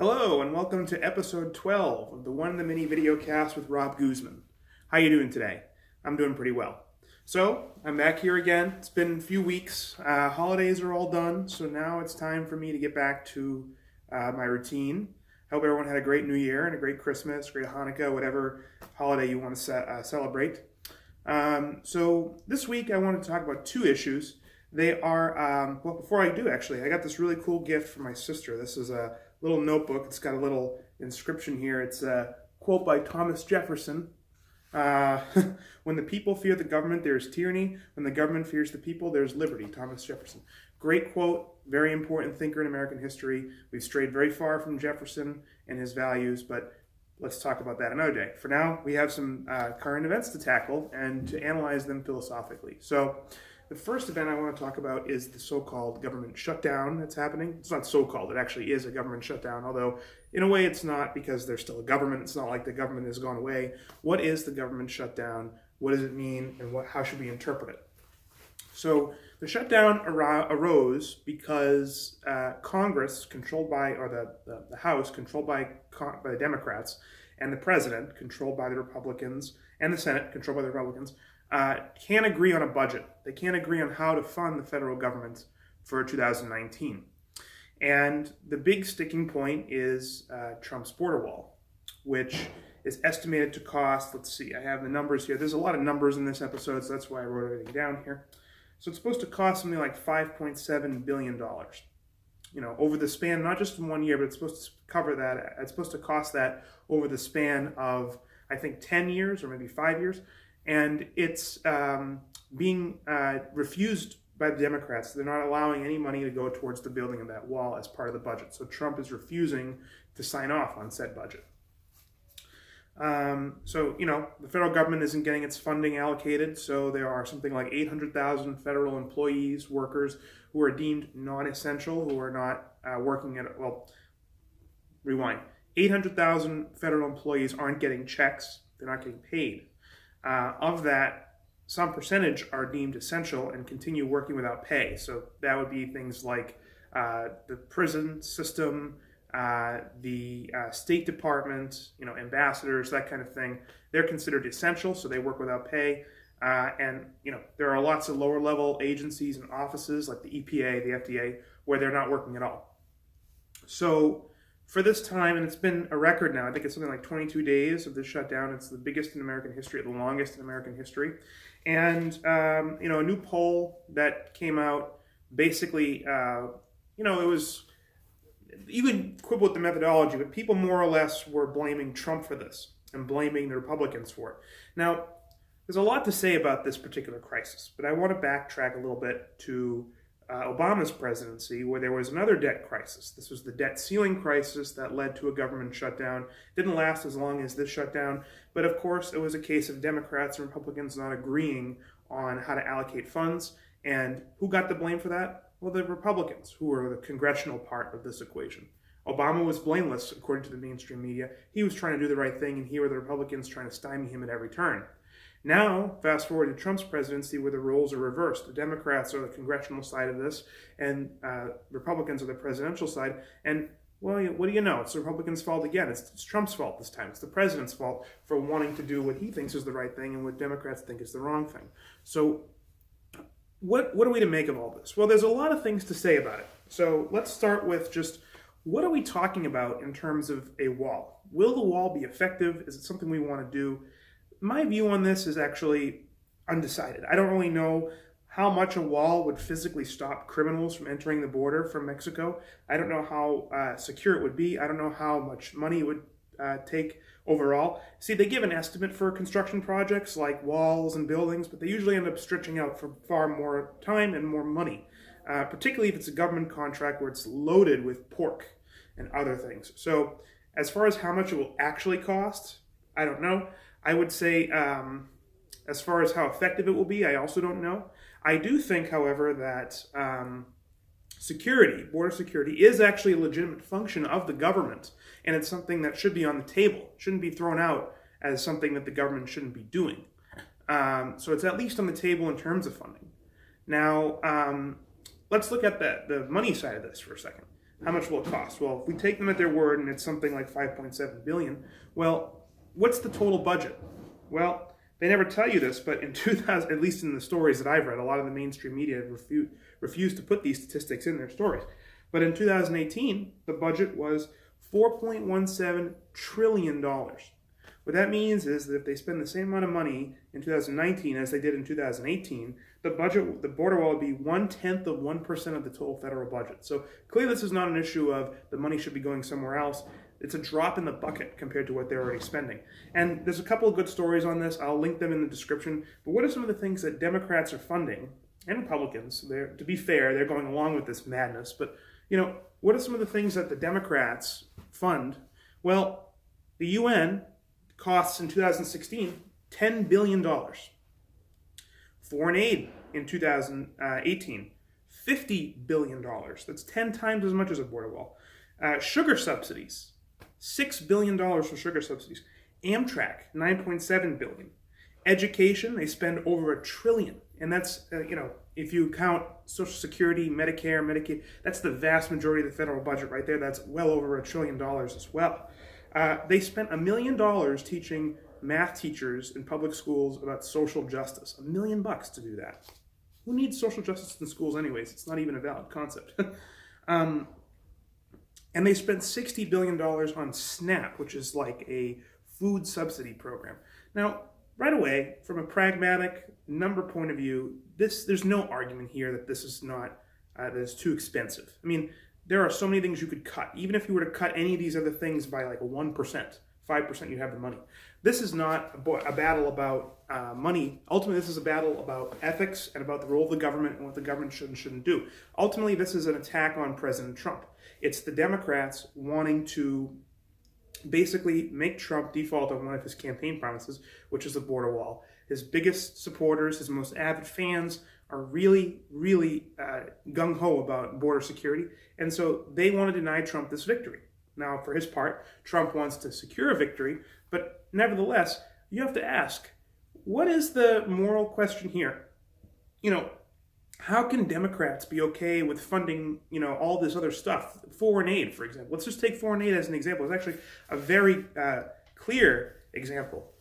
Hello and welcome to episode 12 of the One the Mini video cast with Rob Guzman. How you doing today? I'm doing pretty well. So, I'm back here again. It's been a few weeks. Holidays are all done, so now it's time for me to get back to my routine. I hope everyone had a great New Year and a great Christmas, great Hanukkah, whatever holiday you want to celebrate. So this week I wanted to talk about two issues. They are, well, before I do actually, I got this really cool gift from my sister. This is a little notebook. It's got a little inscription here. It's a quote by Thomas Jefferson. When the people fear the government, there is tyranny. When the government fears the people, there is liberty. Thomas Jefferson. Great quote, very important thinker in American history. We've strayed very far from Jefferson and his values, but let's talk about that another day. For now, we have some current events to tackle and to analyze them philosophically. So the first event I want to talk about is the so-called government shutdown that's happening. It's not so-called, it actually is a government shutdown, although in a way it's not because there's still a government. It's not like the government has gone away. What is the government shutdown? What does it mean and how should we interpret it? So the shutdown arose because Congress, controlled by, or the House, controlled by the Democrats, and the President, controlled by the Republicans, and the Senate, controlled by the Republicans, can't agree on a budget. They can't agree on how to fund the federal government for 2019. And the big sticking point is Trump's border wall, which is estimated to cost, let's see, I have the numbers here. There's a lot of numbers in this episode, so that's why I wrote everything down here. So it's supposed to cost something like $5.7 billion. You know, over the span, not just in 1 year, but it's supposed to cover that. It's supposed to cost that over the span of, I think, 10 years or maybe 5 years. And it's being refused by the Democrats. They're not allowing any money to go towards the building of that wall as part of the budget. So Trump is refusing to sign off on said budget. So, you know, the federal government isn't getting its funding allocated, so there are something like 800,000 federal employees, workers, who are deemed non-essential, who are not working at, well, rewind. 800,000 federal employees aren't getting checks, they're not getting paid. Of that, some percentage are deemed essential and continue working without pay. So that would be things like the prison system, the State Department, you know, ambassadors, that kind of thing. They're considered essential, so they work without pay. And, you know, there are lots of lower level agencies and offices like the EPA, the FDA, where they're not working at all. So for this time, and it's been a record now, I think it's something like 22 days of this shutdown. It's the biggest in American history, the longest in American history. And, you know, a new poll that came out basically, you know, it was, you could quibble with the methodology, but people more or less were blaming Trump for this and blaming the Republicans for it. Now, there's a lot to say about this particular crisis, but I want to backtrack a little bit to Obama's presidency, where there was another debt crisis. This was the debt ceiling crisis that led to a government shutdown. It didn't last as long as this shutdown, but of course it was a case of Democrats and Republicans not agreeing on how to allocate funds. And who got the blame for that? Well, the Republicans, who were the congressional part of this equation. Obama was blameless, according to the mainstream media. He was trying to do the right thing, and here were the Republicans trying to stymie him at every turn. Now, fast forward to Trump's presidency, where the roles are reversed. The Democrats are the congressional side of this, and Republicans are the presidential side. And, well, what do you know? It's the Republicans' fault again. It's Trump's fault this time. It's the president's fault for wanting to do what he thinks is the right thing and what Democrats think is the wrong thing. So what are we to make of all this? Well, there's a lot of things to say about it. So let's start with just, what are we talking about in terms of a wall? Will the wall be effective? Is it something we want to do? My view on this is actually undecided. I don't really know how much a wall would physically stop criminals from entering the border from Mexico. I don't know how secure it would be. I don't know how much money it would take overall. See, they give an estimate for construction projects like walls and buildings, but they usually end up stretching out for far more time and more money, particularly if it's a government contract where it's loaded with pork and other things. So as far as how much it will actually cost, I don't know. I would say, as far as how effective it will be, I also don't know. I do think, however, that security, border security, is actually a legitimate function of the government, and it's something that should be on the table. It shouldn't be thrown out as something that the government shouldn't be doing. So it's at least on the table in terms of funding. Now, let's look at the money side of this for a second. how much will it cost? Well, if we take them at their word and it's something like 5.7 billion, well, what's the total budget? Well, they never tell you this, but in 2000, at least in the stories that I've read, a lot of the mainstream media refused to put these statistics in their stories. But in 2018, the budget was $4.17 trillion. What that means is that if they spend the same amount of money in 2019 as they did in 2018, the border wall would be 0.1% of the total federal budget. So clearly this is not an issue of the money should be going somewhere else. It's a drop in the bucket compared to what they're already spending. And there's a couple of good stories on this. I'll link them in the description. But what are some of the things that Democrats are funding, and Republicans? To be fair, they're going along with this madness. But, what are some of the things that the Democrats fund? Well, the UN costs in 2016 $10 billion. Foreign aid in 2018, $50 billion. That's 10 times as much as a border wall. Sugar subsidies, $6 billion for sugar subsidies. Amtrak, $9.7 billion. Education, they spend over $1 trillion. And that's, if you count Social Security, Medicare, Medicaid, that's the vast majority of the federal budget right there. That's well over $1 trillion as well. They spent $1 million teaching math teachers in public schools about social justice. $1 million to do that. Who needs social justice in schools anyways? It's not even a valid concept. And they spent $60 billion on SNAP, which is like a food subsidy program. Now, right away, from a pragmatic number point of view, there's no argument here that this is not, that it's too expensive. I mean, there are so many things you could cut. Even if you were to cut any of these other things by like 1%, 5%, you have the money. This is not a battle about money. Ultimately, this is a battle about ethics and about the role of the government and what the government should and shouldn't do. Ultimately, this is an attack on President Trump. It's the Democrats wanting to basically make Trump default on one of his campaign promises, which is the border wall. His biggest supporters, his most avid fans, are really, really gung-ho about border security, and so they want to deny Trump this victory. Now, for his part, Trump wants to secure a victory, but nevertheless, you have to ask, what is the moral question here? How can Democrats be okay with funding, all this other stuff? Foreign aid, for example. Let's just take foreign aid as an example. It's actually a very clear example.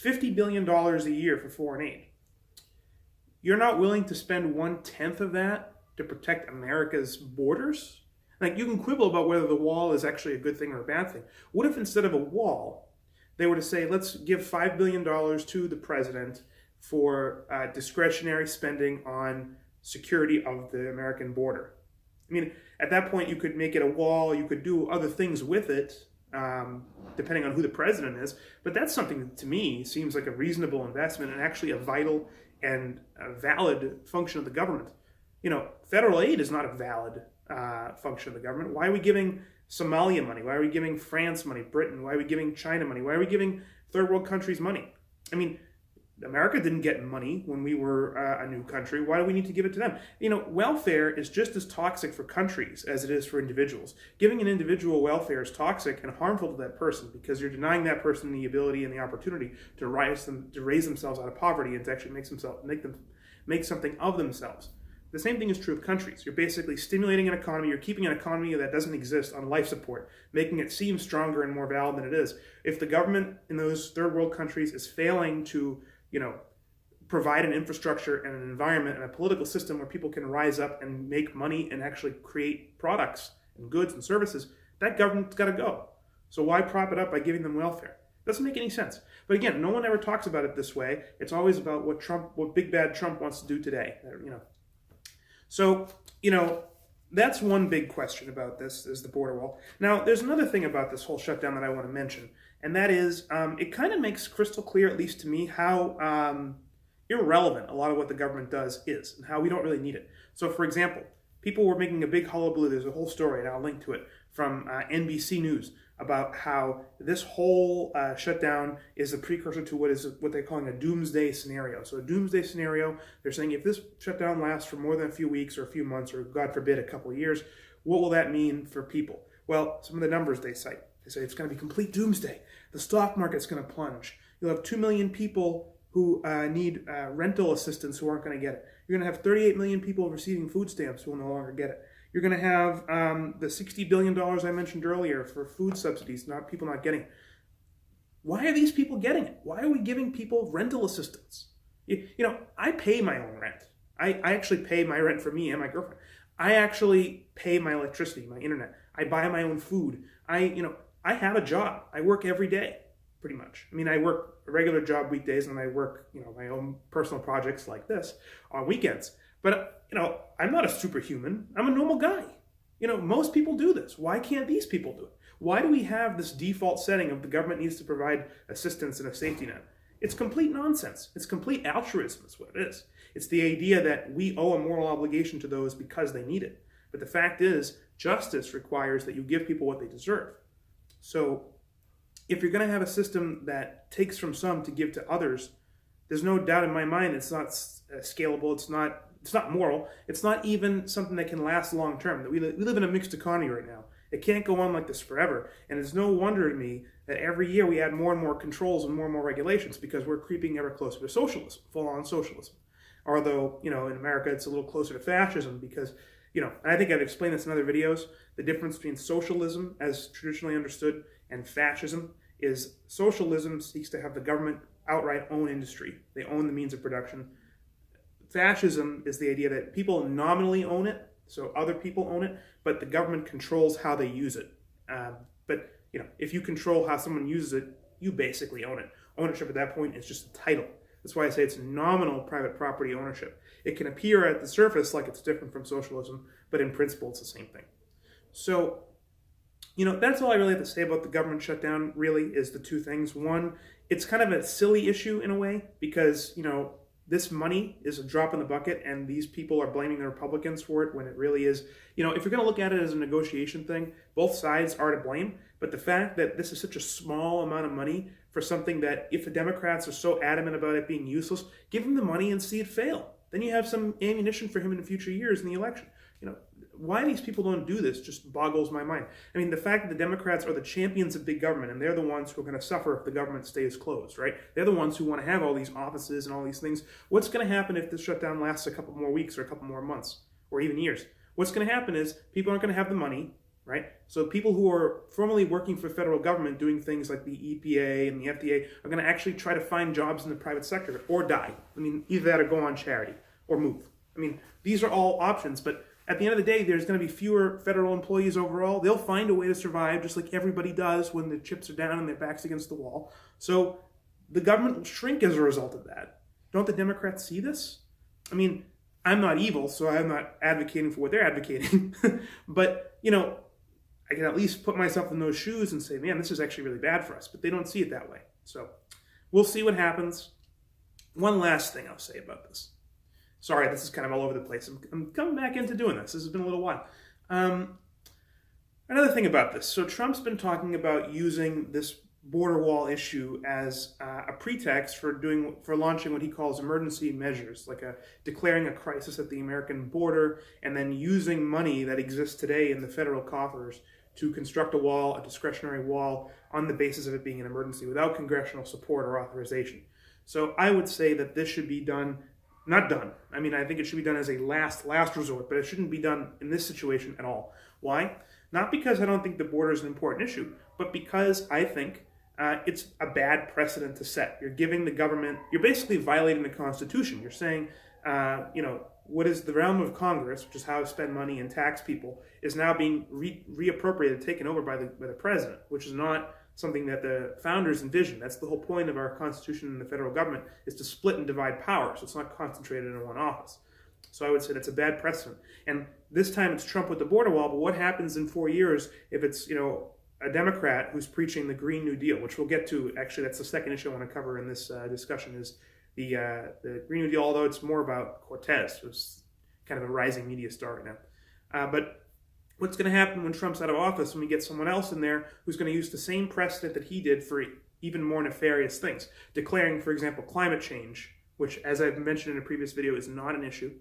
$50 billion a year for foreign aid. You're not willing to spend 1/10 of that to protect America's borders? Like, you can quibble about whether the wall is actually a good thing or a bad thing. What if instead of a wall, they were to say, let's give $5 billion to the president for discretionary spending on security of the American border? I mean, at that point, you could make it a wall, you could do other things with it, depending on who the president is, but that's something that, to me, seems like a reasonable investment and actually a vital and a valid function of the government. Federal aid is not a valid function of the government. Why are we giving Somalia money? Why are we giving France money, Britain? Why are we giving China money? Why are we giving third world countries money? I mean, America didn't get money when we were a new country. Why do we need to give it to them? Welfare is just as toxic for countries as it is for individuals. Giving an individual welfare is toxic and harmful to that person because you're denying that person the ability and the opportunity to raise themselves out of poverty and to actually make something of themselves. The same thing is true of countries. You're basically stimulating an economy. You're keeping an economy that doesn't exist on life support, making it seem stronger and more valid than it is. If the government in those third world countries is failing to provide an infrastructure and an environment and a political system where people can rise up and make money and actually create products and goods and services, that government's got to go. So why prop it up by giving them welfare? Doesn't make any sense. But again, no one ever talks about it this way. It's always about what big bad Trump wants to do today. So, that's one big question about this, is the border wall. Now, there's another thing about this whole shutdown that I want to mention, and that is it kind of makes crystal clear, at least to me, how irrelevant a lot of what the government does is, and how we don't really need it. So, for example, people were making a big hullabaloo. There's a whole story, and I'll link to it, from NBC News about how this whole shutdown is a precursor to what they're calling a doomsday scenario. So a doomsday scenario, they're saying if this shutdown lasts for more than a few weeks or a few months or, God forbid, a couple of years, what will that mean for people? Well, some of the numbers they cite. They say it's going to be complete doomsday. The stock market's going to plunge. You'll have 2 million people who need rental assistance who aren't going to get it. You're going to have 38 million people receiving food stamps who will no longer get it. You're going to have the $60 billion I mentioned earlier for food subsidies, people not getting it. Why are these people getting it? Why are we giving people rental assistance? I pay my own rent. I actually pay my rent for me and my girlfriend. I actually pay my electricity, my internet. I buy my own food. I have a job. I work every day, pretty much. I mean, I work a regular job weekdays, and I work, my own personal projects like this on weekends. But, I'm not a superhuman. I'm a normal guy. Most people do this. Why can't these people do it? Why do we have this default setting of the government needs to provide assistance and a safety net? It's complete nonsense. It's complete altruism is what it is. It's the idea that we owe a moral obligation to those because they need it. But the fact is, justice requires that you give people what they deserve. So if you're going to have a system that takes from some to give to others, there's no doubt in my mind it's not scalable, it's not moral, it's not even something that can last long term. We live in a mixed economy right now. It can't go on like this forever. And it's no wonder to me that every year we add more and more controls and more regulations because we're creeping ever closer to socialism, full-on socialism. Although, in America it's a little closer to fascism because, and I think I've explained this in other videos, the difference between socialism as traditionally understood and fascism is socialism seeks to have the government outright own industry. They own the means of production. Fascism is the idea that people nominally own it, so other people own it, but the government controls how they use it. But if you control how someone uses it, you basically own it. Ownership at that point is just a title. That's why I say it's nominal private property ownership. It can appear at the surface like it's different from socialism, but in principle it's the same thing. So, that's all I really have to say about the government shutdown, really, is the two things. One, it's kind of a silly issue in a way because, this money is a drop in the bucket and these people are blaming the Republicans for it when it really is, if you're going to look at it as a negotiation thing, both sides are to blame. But the fact that this is such a small amount of money for something that if the Democrats are so adamant about it being useless, give them the money and see it fail. Then you have some ammunition for him in future years in the election. Why these people don't do this just boggles my mind. I mean, the fact that the Democrats are the champions of big government and they're the ones who are going to suffer if the government stays closed, right? They're the ones who want to have all these offices and all these things. What's going to happen if this shutdown lasts a couple more weeks or a couple more months or even years? What's going to happen is people aren't going to have the money, right? So people who are formerly working for federal government doing things like the EPA and the FDA are going to actually try to find jobs in the private sector or die. I mean, either that or go on charity or move. I mean, these are all options, but at the end of the day, there's going to be fewer federal employees overall. They'll find a way to survive, just like everybody does when the chips are down and their back's against the wall. So the government will shrink as a result of that. Don't the Democrats see this? I mean, I'm not evil, so I'm not advocating for what they're advocating. But, I can at least put myself in those shoes and say, man, this is actually really bad for us. But they don't see it that way. So we'll see what happens. One last thing I'll say about this. Sorry, this is kind of all over the place. I'm coming back into doing this. This has been a little while. Another thing about this. So Trump's been talking about using this border wall issue as a pretext for launching what he calls emergency measures, like declaring a crisis at the American border and then using money that exists today in the federal coffers to construct a wall, a discretionary wall, on the basis of it being an emergency without congressional support or authorization. So I would say that this should be done. Not done. I mean, I think it should be done as a last resort, but it shouldn't be done in this situation at all. Why? Not because I don't think the border is an important issue, but because I think it's a bad precedent to set. You're giving the government, you're basically violating the Constitution. You're saying, what is the realm of Congress, which is how to spend money and tax people, is now being reappropriated, taken over by the president, which is not something that the founders envisioned. That's the whole point of our Constitution and the federal government, is to split and divide power, so it's not concentrated in one office. So I would say that's a bad precedent. And this time it's Trump with the border wall, but what happens in 4 years if it's, a Democrat who's preaching the Green New Deal, which we'll get to. Actually, that's the second issue I want to cover in this discussion, is the Green New Deal, although it's more about Cortez, who's kind of a rising media star right now. But what's going to happen when Trump's out of office, when we get someone else in there who's going to use the same precedent that he did for even more nefarious things, declaring, for example, climate change, which, as I've mentioned in a previous video, is not an issue,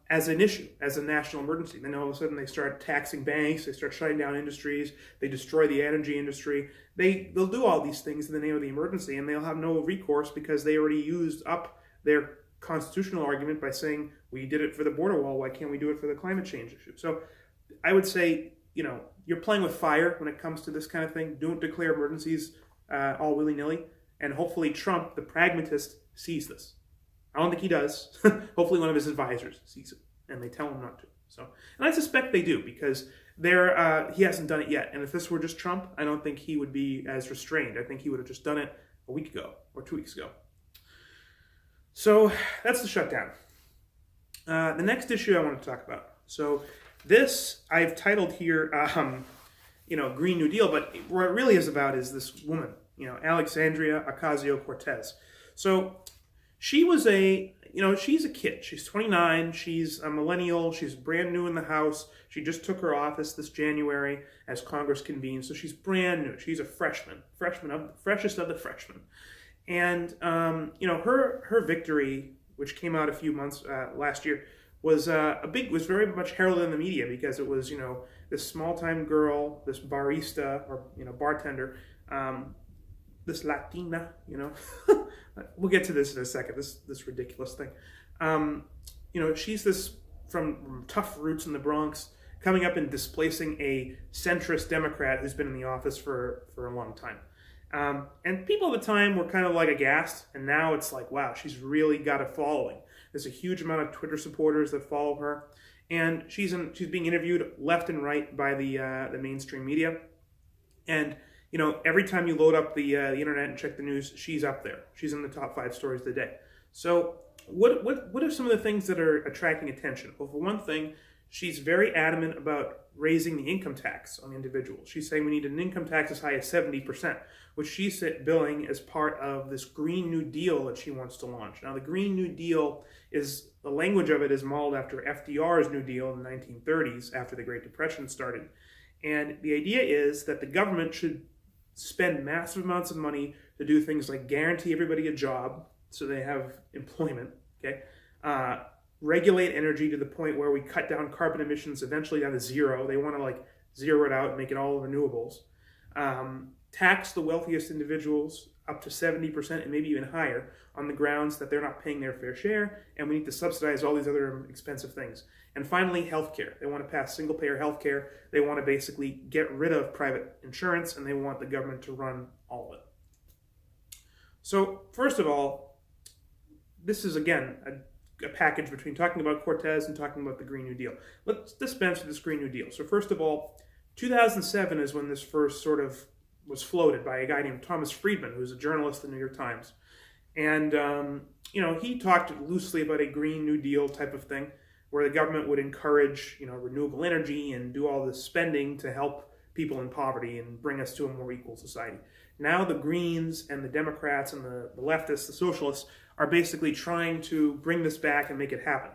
as a national emergency. Then all of a sudden they start taxing banks, they start shutting down industries, they destroy the energy industry. They'll do all these things in the name of the emergency, and they'll have no recourse because they already used up their constitutional argument by saying, we did it for the border wall, why can't we do it for the climate change issue? So I would say, you're playing with fire when it comes to this kind of thing. Don't declare emergencies all willy-nilly. And hopefully Trump, the pragmatist, sees this. I don't think he does. Hopefully one of his advisors sees it, and they tell him not to. And I suspect they do, because he hasn't done it yet. And if this were just Trump, I don't think he would be as restrained. I think he would have just done it a week ago or 2 weeks ago. So that's the shutdown. The next issue I want to talk about. So this I've titled here, Green New Deal, but what it really is about is this woman, Alexandria Ocasio-Cortez. So she was she's a kid. She's 29. She's a millennial. She's brand new in the House. She just took her office this January as Congress convened. So she's brand new. She's a freshman freshest of the freshmen. And, her victory, which came out a few months last year, was very much heralded in the media, because it was, this small-time girl, this barista or, bartender, this Latina, we'll get to this in a second, this ridiculous thing. She's this from tough roots in the Bronx, coming up and displacing a centrist Democrat who's been in the office for a long time. And people at the time were kind of like aghast, and now it's like, wow, she's really got a following. There's a huge amount of Twitter supporters that follow her, and she's being interviewed left and right by the mainstream media. And every time you load up the internet and check the news, she's up there. She's in the top 5 stories of the day. So what are some of the things that are attracting attention? Well, for one thing, she's very adamant about raising the income tax on individuals. She's saying we need an income tax as high as 70%, which she's billing as part of this Green New Deal that she wants to launch. Now, the Green New Deal the language of it is modeled after FDR's New Deal in the 1930s, after the Great Depression started. And the idea is that the government should spend massive amounts of money to do things like guarantee everybody a job so they have employment, okay? Regulate energy to the point where we cut down carbon emissions eventually down to zero. They want to zero it out and make it all renewables. Tax the wealthiest individuals up to 70% and maybe even higher on the grounds that they're not paying their fair share, and we need to subsidize all these other expensive things. And finally, healthcare. They want to pass single-payer healthcare. They want to basically get rid of private insurance, and they want the government to run all of it. So, first of all, this is, again, a package between talking about Cortez and talking about the Green New Deal. Let's dispense with this Green New Deal. So first of all, 2007 is when this first sort of was floated by a guy named Thomas Friedman, who's a journalist at the New York Times. And, he talked loosely about a Green New Deal type of thing, where the government would encourage, renewable energy and do all this spending to help people in poverty and bring us to a more equal society. Now the Greens and the Democrats and the leftists, the socialists, are basically trying to bring this back and make it happen.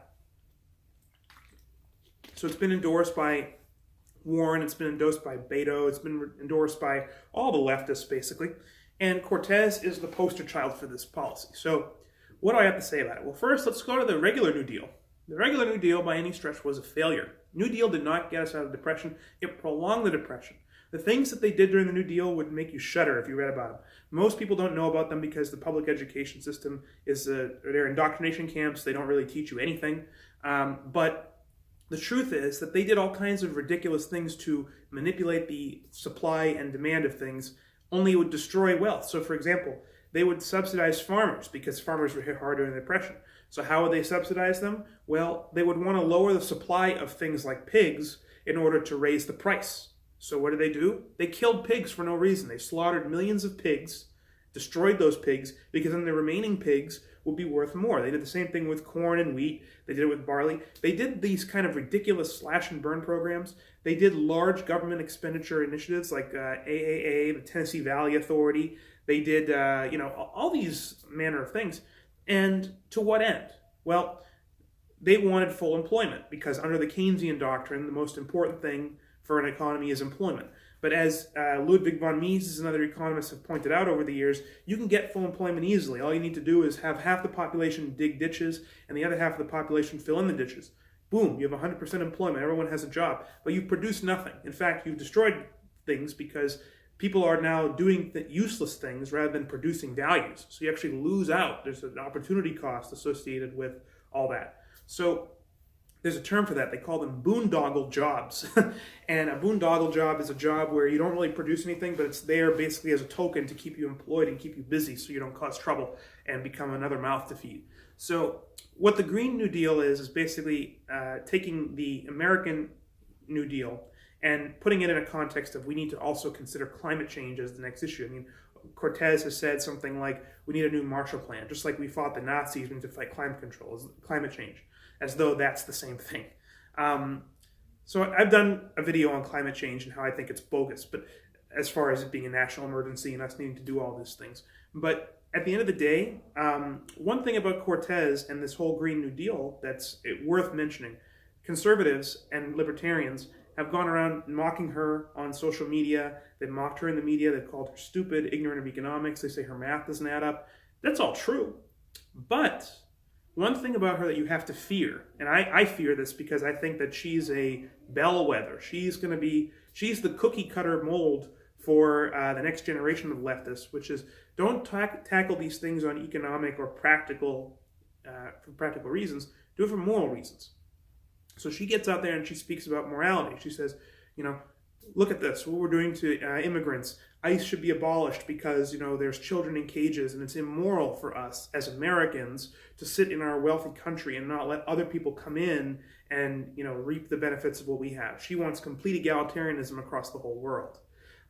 So it's been endorsed by Warren, it's been endorsed by Beto, it's been endorsed by all the leftists, basically. And Cortez is the poster child for this policy. So what do I have to say about it? Well, first, let's go to the regular New Deal. The regular New Deal, by any stretch, was a failure. New Deal did not get us out of depression. It prolonged the depression. The things that they did during the New Deal would make you shudder if you read about them. Most people don't know about them because the public education system is, they're indoctrination camps. They don't really teach you anything. But the truth is that they did all kinds of ridiculous things to manipulate the supply and demand of things, only it would destroy wealth. So, for example, they would subsidize farmers because farmers were hit hard during the Depression. So how would they subsidize them? Well, they would want to lower the supply of things like pigs in order to raise the price. So what do? They killed pigs for no reason. They slaughtered millions of pigs, destroyed those pigs, because then the remaining pigs would be worth more. They did the same thing with corn and wheat. They did it with barley. They did these kind of ridiculous slash and burn programs. They did large government expenditure initiatives like AAA, the Tennessee Valley Authority. They did, all these manner of things. And to what end? Well, they wanted full employment because under the Keynesian doctrine, the most important thing for an economy is employment. But as Ludwig von Mises and other economists have pointed out over the years, you can get full employment easily. All you need to do is have half the population dig ditches and the other half of the population fill in the ditches. Boom, you have 100% employment. Everyone has a job. But you've produced nothing. In fact, you've destroyed things because people are now doing useless things rather than producing values. So you actually lose out. There's an opportunity cost associated with all that. So there's a term for that. They call them boondoggle jobs. And a boondoggle job is a job where you don't really produce anything, but it's there basically as a token to keep you employed and keep you busy so you don't cause trouble and become another mouth to feed. So what the Green New Deal is basically taking the American New Deal and putting it in a context of we need to also consider climate change as the next issue. I mean, Cortez has said something like we need a new Marshall Plan, just like we fought the Nazis, we need to fight climate change, as though that's the same thing. So I've done a video on climate change and how I think it's bogus, but as far as it being a national emergency and us needing to do all these things. But at the end of the day, one thing about Cortez and this whole Green New Deal that's worth mentioning, conservatives and libertarians have gone around mocking her on social media. They've mocked her in the media. They've called her stupid, ignorant of economics. They say her math doesn't add up. That's all true. But one thing about her that you have to fear, and I fear this because I think that she's a bellwether. She's the cookie cutter mold for the next generation of leftists, which is don't tackle these things on economic or practical, for practical reasons. Do it for moral reasons. So she gets out there and she speaks about morality. She says, look at this, what we're doing to immigrants. ICE should be abolished because, there's children in cages and it's immoral for us as Americans to sit in our wealthy country and not let other people come in and, reap the benefits of what we have. She wants complete egalitarianism across the whole world.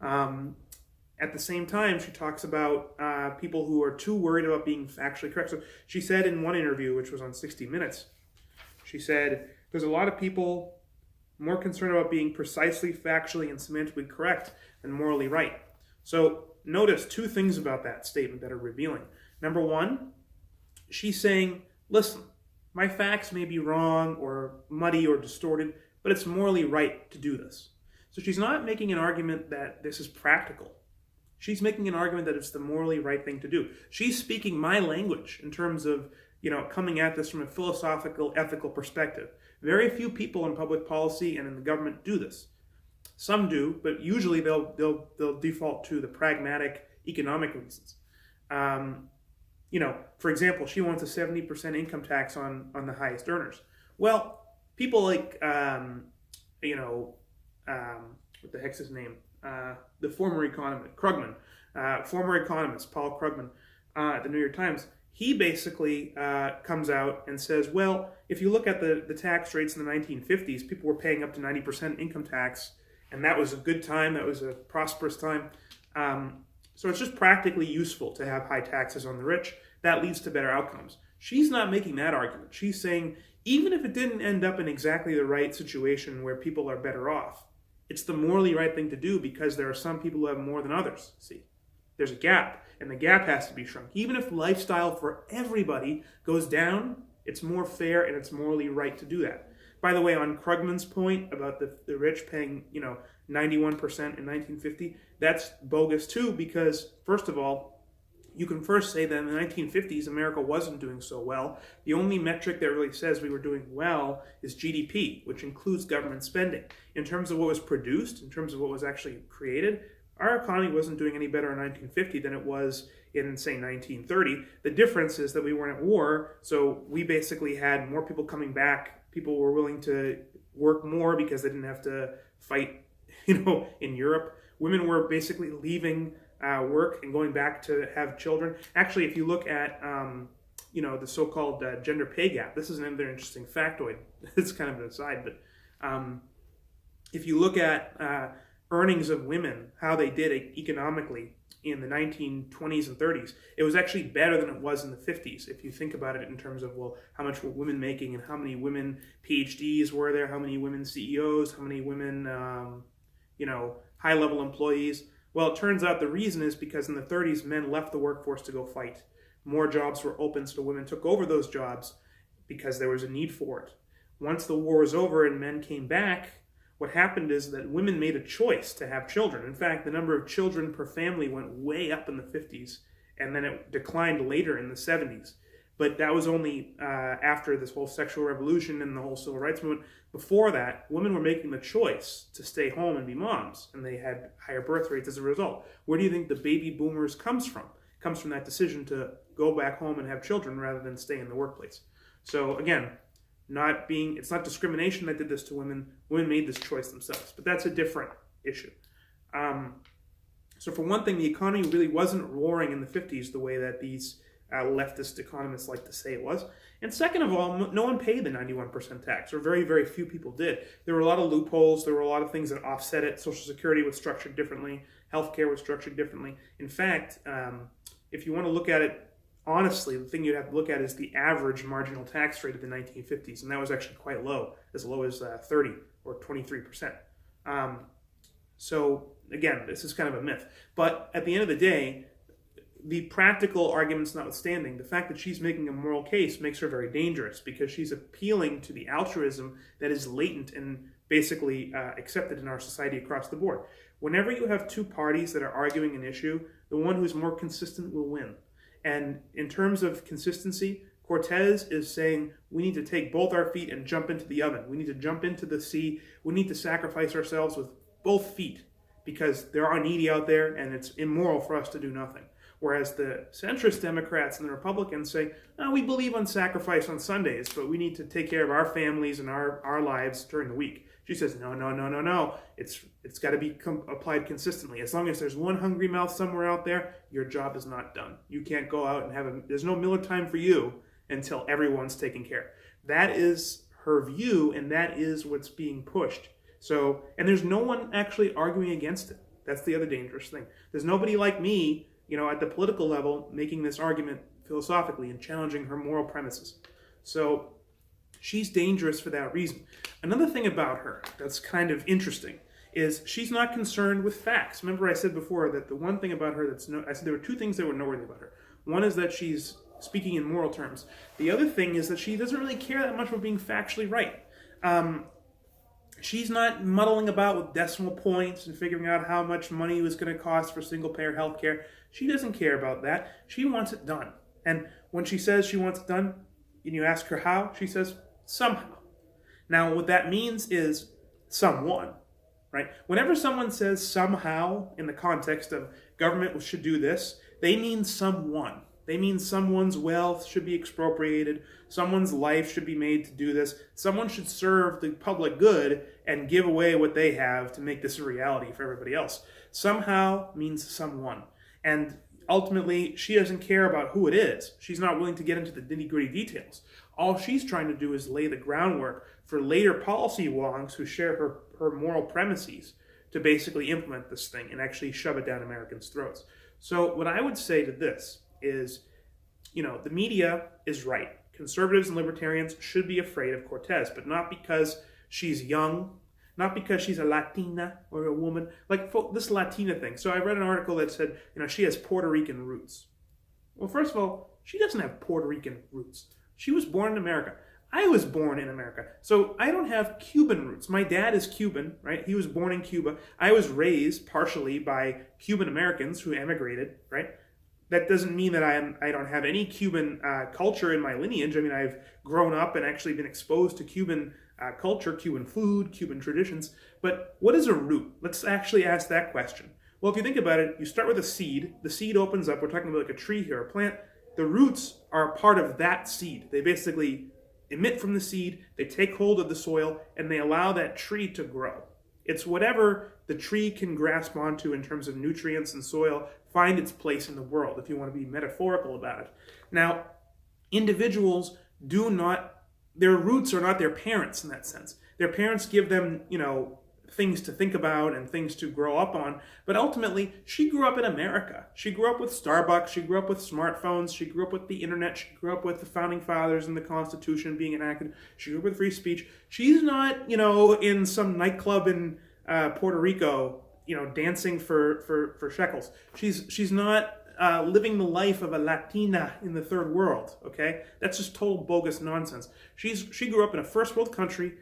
At the same time, she talks about people who are too worried about being factually correct. So she said in one interview, which was on 60 Minutes, she said, there's a lot of people more concerned about being precisely, factually, and semantically correct than morally right. So notice two things about that statement that are revealing. Number one, she's saying, listen, my facts may be wrong or muddy or distorted, but it's morally right to do this. So she's not making an argument that this is practical. She's making an argument that it's the morally right thing to do. She's speaking my language in terms of, coming at this from a philosophical, ethical perspective. Very few people in public policy and in the government do this. Some do, but usually they'll default to the pragmatic economic reasons. For example, she wants a 70% income tax on the highest earners. Well, people like, what the heck's his name? The former economist, former economist Paul Krugman at the New York Times, he basically comes out and says, well, if you look at the tax rates in the 1950s, people were paying up to 90% income tax, and that was a good time, that was a prosperous time. So it's just practically useful to have high taxes on the rich. That leads to better outcomes. She's not making that argument. She's saying, even if it didn't end up in exactly the right situation where people are better off, it's the morally right thing to do because there are some people who have more than others. See, there's a gap, and the gap has to be shrunk. Even if lifestyle for everybody goes down, it's more fair and it's morally right to do that. By the way, on Krugman's point about the rich paying, 91% in 1950, that's bogus too because, first of all, you can first say that in the 1950s, America wasn't doing so well. The only metric that really says we were doing well is GDP, which includes government spending. In terms of what was produced, in terms of what was actually created, our economy wasn't doing any better in 1950 than it was in, say, 1930. The difference is that we weren't at war, so we basically had more people coming back. People were willing to work more because they didn't have to fight, in Europe. Women were basically leaving work and going back to have children. Actually, if you look at, the so-called gender pay gap, this is another interesting factoid. It's kind of an aside, but if you look at earnings of women, how they did economically in the 1920s and 30s, it was actually better than it was in the 50s. If you think about it in terms of, how much were women making and how many women PhDs were there, how many women CEOs, how many women, high-level employees. Well, it turns out the reason is because in the 30s, men left the workforce to go fight. More jobs were open, so women took over those jobs because there was a need for it. Once the war was over and men came back, what happened is that women made a choice to have children. In fact, the number of children per family went way up in the 50s, and then it declined later in the 70s. But that was only after this whole sexual revolution and the whole civil rights movement. Before that, women were making the choice to stay home and be moms, and they had higher birth rates as a result. Where do you think the baby boomers comes from? It comes from that decision to go back home and have children rather than stay in the workplace. So again, it's not discrimination that did this to women. Women made this choice themselves, but that's a different issue. So for one thing, the economy really wasn't roaring in the 50s the way that these leftist economists like to say it was. And second of all, no one paid the 91% tax, or very, very few people did. There were a lot of loopholes. There were a lot of things that offset it. Social Security was structured differently. Healthcare was structured differently. In fact, if you want to look at it honestly, the thing you'd have to look at is the average marginal tax rate of the 1950s, and that was actually quite low as 30 or 23%. So again, this is kind of a myth. But at the end of the day, the practical arguments notwithstanding, the fact that she's making a moral case makes her very dangerous, because she's appealing to the altruism that is latent and basically accepted in our society across the board. Whenever you have two parties that are arguing an issue, the one who's more consistent will win. And in terms of consistency, Cortez is saying we need to take both our feet and jump into the oven. We need to jump into the sea. We need to sacrifice ourselves with both feet, because there are needy out there and it's immoral for us to do nothing. Whereas the centrist Democrats and the Republicans say, oh, we believe on sacrifice on Sundays, but we need to take care of our families and our lives during the week. She says, no. It's got to be applied consistently. As long as there's one hungry mouth somewhere out there, your job is not done. You can't go out and there's no Miller time for you until everyone's taken care of. That is her view, and that is what's being pushed. So, and there's no one actually arguing against it. That's the other dangerous thing. There's nobody like me, at the political level, making this argument philosophically and challenging her moral premises. So she's dangerous for that reason. Another thing about her that's kind of interesting is she's not concerned with facts. Remember I said before that the one thing about her I said there were two things that were noteworthy about her. One is that she's speaking in moral terms. The other thing is that she doesn't really care that much about being factually right. She's not muddling about with decimal points and figuring out how much money it was going to cost for single-payer health care. She doesn't care about that. She wants it done. And when she says she wants it done, and you ask her how, she says, somehow. Now, what that means is someone, right? Whenever someone says somehow in the context of government should do this, they mean someone. They mean someone's wealth should be expropriated. Someone's life should be made to do this. Someone should serve the public good and give away what they have to make this a reality for everybody else. Somehow means someone. And ultimately, she doesn't care about who it is. She's not willing to get into the nitty-gritty details. All she's trying to do is lay the groundwork for later policy wonks who share her moral premises to basically implement this thing and actually shove it down Americans' throats. So what I would say to this is, the media is right. Conservatives and libertarians should be afraid of Cortez, but not because she's young, not because she's a Latina or a woman, like this Latina thing. So I read an article that said, she has Puerto Rican roots. Well, first of all, she doesn't have Puerto Rican roots. She was born in America. I was born in America. So I don't have Cuban roots. My dad is Cuban, right? He was born in Cuba. I was raised partially by Cuban Americans who emigrated, right? That doesn't mean that I don't have any Cuban culture in my lineage. I mean, I've grown up and actually been exposed to Cuban culture, Cuban food, Cuban traditions. But what is a root? Let's actually ask that question. Well, if you think about it, you start with a seed. The seed opens up. We're talking about like a tree here, a plant. The roots are part of that seed. They basically emit from the seed, they take hold of the soil, and they allow that tree to grow. It's whatever the tree can grasp onto in terms of nutrients and soil, find its place in the world, if you want to be metaphorical about it. Now, individuals their roots are not their parents in that sense. Their parents give them, things to think about and things to grow up on. But ultimately, she grew up in America. She grew up with Starbucks. She grew up with smartphones. She grew up with the internet. She grew up with the founding fathers and the Constitution being enacted. She grew up with free speech. She's not, in some nightclub in Puerto Rico, dancing for shekels. She's not living the life of a Latina in the third world, okay? That's just total bogus nonsense. She grew up in a first world country,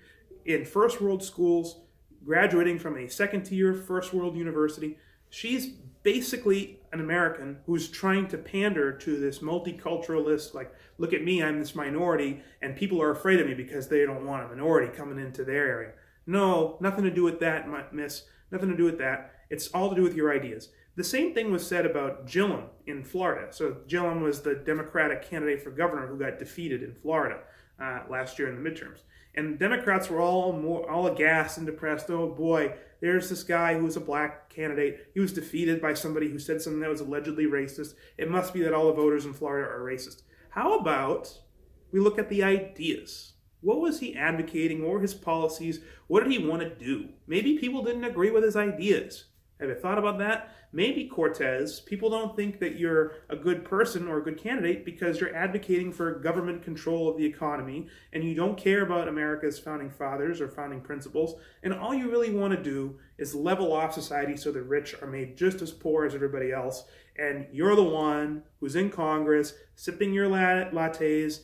in first world schools, graduating from a second-tier first world university. She's basically an American who's trying to pander to this multiculturalist, like, look at me, I'm this minority, and people are afraid of me because they don't want a minority coming into their area. No, nothing to do with that, miss. Nothing to do with that. It's all to do with your ideas. The same thing was said about Gillum in Florida. So Gillum was the Democratic candidate for governor who got defeated in Florida last year in the midterms. And Democrats were all aghast and depressed. Oh boy, there's this guy who was a black candidate. He was defeated by somebody who said something that was allegedly racist. It must be that all the voters in Florida are racist. How about we look at the ideas? What was he advocating? What were his policies? What did he want to do? Maybe people didn't agree with his ideas. Have you thought about that? Maybe, Cortez, people don't think that you're a good person or a good candidate because you're advocating for government control of the economy and you don't care about America's founding fathers or founding principles, and all you really want to do is level off society so the rich are made just as poor as everybody else, and you're the one who's in Congress sipping your lattes,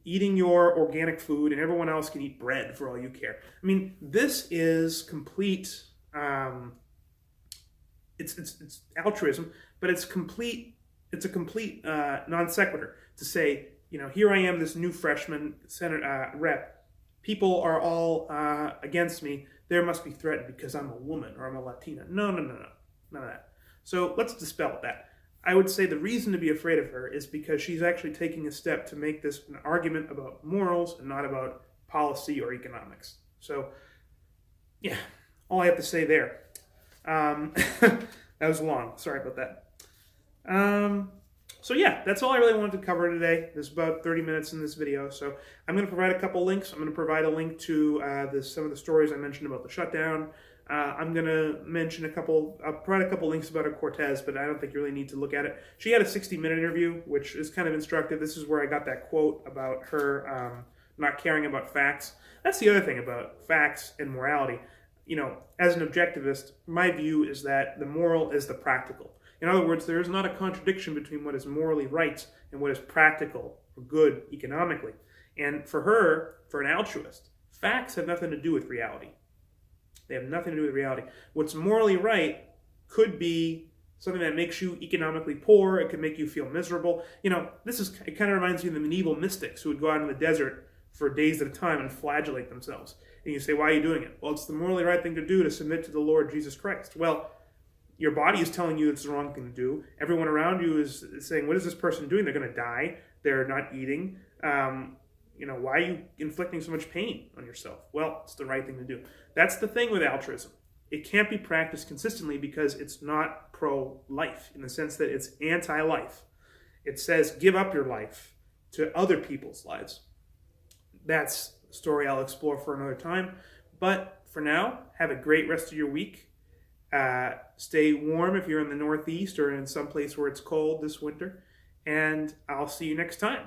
eating your organic food, and everyone else can eat bread for all you care. I mean, this is complete... It's altruism, but it's a complete non sequitur to say, here I am, this new freshman rep. People are all against me. There must be threatened because I'm a woman or I'm a Latina. No, none of that. So let's dispel that. I would say the reason to be afraid of her is because she's actually taking a step to make this an argument about morals and not about policy or economics. So, yeah, all I have to say there. That was long. Sorry about that. So yeah, that's all I really wanted to cover today. There's about 30 minutes in this video, so I'm going to provide a couple links. I'm going to provide a link to some of the stories I mentioned about the shutdown. I'm going to I'll provide a couple links about Cortez, but I don't think you really need to look at it. She had a 60-minute interview, which is kind of instructive. This is where I got that quote about her not caring about facts. That's the other thing about facts and morality. As an objectivist, my view is that the moral is the practical. In other words, there is not a contradiction between what is morally right and what is practical or good economically. And for her, for an altruist, facts have nothing to do with reality. They have nothing to do with reality. What's morally right could be something that makes you economically poor. It could make you feel miserable. It kind of reminds me of the medieval mystics who would go out in the desert for days at a time and flagellate themselves. And you say, why are you doing it? Well, it's the morally right thing to do to submit to the Lord Jesus Christ. Well, your body is telling you it's the wrong thing to do. Everyone around you is saying, what is this person doing? They're going to die. They're not eating. Why are you inflicting so much pain on yourself? Well, it's the right thing to do. That's the thing with altruism. It can't be practiced consistently because it's not pro-life in the sense that it's anti-life. It says give up your life to other people's lives. That's a story I'll explore for another time. But for now, have a great rest of your week. Stay warm if you're in the Northeast or in some place where it's cold this winter. And I'll see you next time.